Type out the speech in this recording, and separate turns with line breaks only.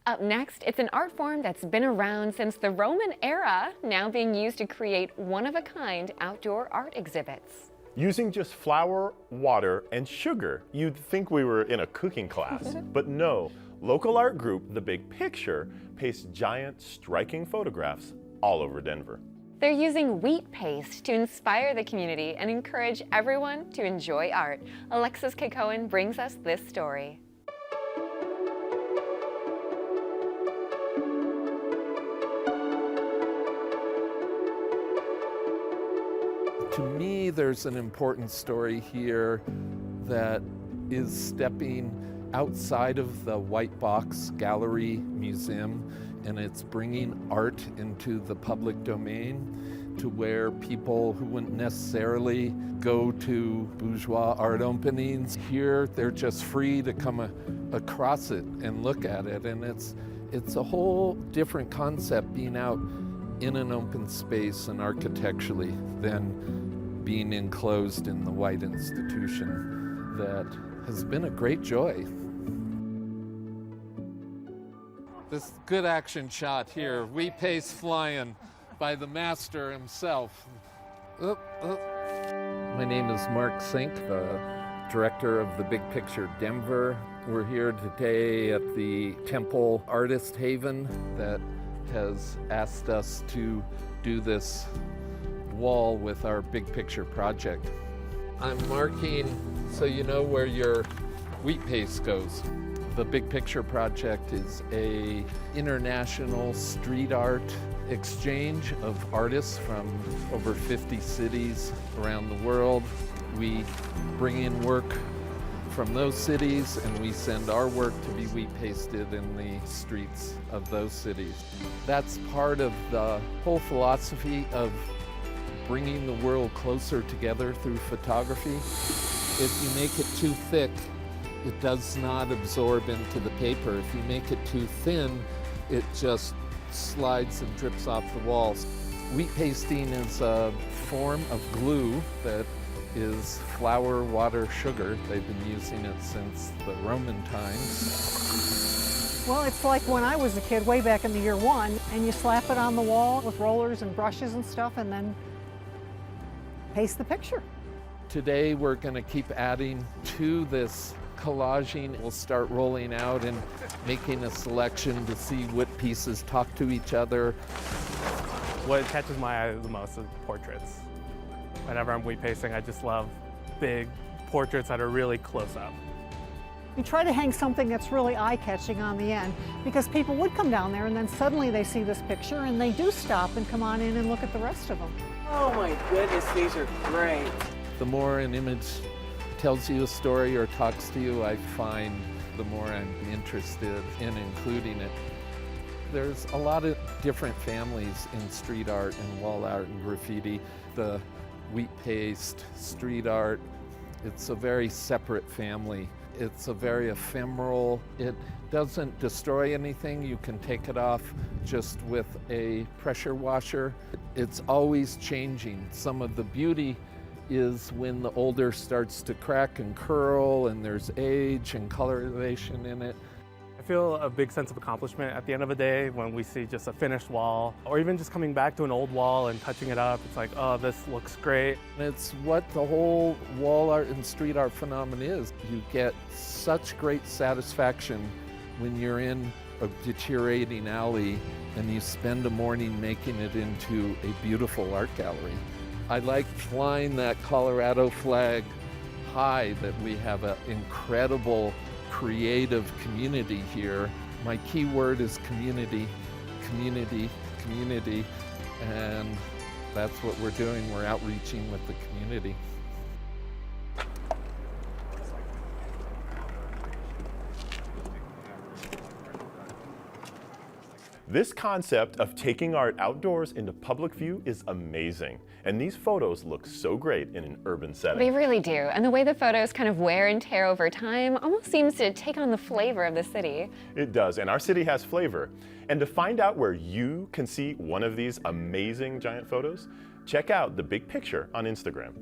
Up next, it's an art form that's been around since the Roman era, now being used to create one-of-a-kind outdoor art exhibits.
Using just flour, water, and sugar, you'd think we were in a cooking class. But no, local art group The Big Picture pastes giant, striking photographs all over Denver.
They're using wheat paste to inspire the community and encourage everyone to enjoy art. Alexis K. Cohen brings us this story.
To me, there's an important story here that is stepping outside of the White Box Gallery Museum, and it's bringing art into the public domain to where people who wouldn't necessarily go to bourgeois art openings, here they're just free to come across it and look at it. And it's a whole different concept being out in an open space and architecturally than being enclosed in the white institution that has been a great joy. This good action shot here, wheat paste flying by the master himself. My name is Mark Sink, the director of the Big Picture Denver. We're here today at the Temple Artist Haven that has asked us to do this wall with our Big Picture project. I'm marking so you know where your wheat paste goes. The Big Picture project is a international street art exchange of artists from over 50 cities around the world. We bring in work from those cities and we send our work to be wheat pasted in the streets of those cities. That's part of the whole philosophy of bringing the world closer together through photography. If you make it too thick, it does not absorb into the paper. If you make it too thin, it just slides and drips off the walls. Wheat pasting is a form of glue that is flour, water, sugar. They've been using it since the Roman times.
Well, it's like when I was a kid, way back in the year 1, and you slap it on the wall with rollers and brushes and stuff, and then paste the picture.
Today we're going to keep adding to this collaging. We'll start rolling out and making a selection to see what pieces talk to each other.
What catches my eye the most is portraits. Whenever I'm wheat pasting, I just love big portraits that are really close up.
You try to hang something that's really eye-catching on the end, because people would come down there and then suddenly they see this picture and they do stop and come on in and look at the rest of them.
Oh my goodness, these are great.
The more an image tells you a story or talks to you, I find the more I'm interested in including it. There's a lot of different families in street art and wall art and graffiti. The wheat paste, street art, it's a very separate family. It's a very ephemeral. It doesn't destroy anything. You can take it off just with a pressure washer. It's always changing. Some of the beauty is when the older starts to crack and curl and there's age and colorization in it.
I feel a big sense of accomplishment at the end of the day when we see just a finished wall, or even just coming back to an old wall and touching it up. It's like, oh, this looks great.
It's what the whole wall art and street art phenomenon is. You get such great satisfaction when you're in a deteriorating alley and you spend a morning making it into a beautiful art gallery. I like flying that Colorado flag high that we have an incredible creative community here. My key word is community, community, community, and that's what we're doing. We're outreaching with the community.
This concept of taking art outdoors into public view is amazing, and these photos look so great in an urban setting.
They really do, and the way the photos kind of wear and tear over time almost seems to take on the flavor of the city.
It does, and our city has flavor. And to find out where you can see one of these amazing giant photos, check out The Big Picture on Instagram.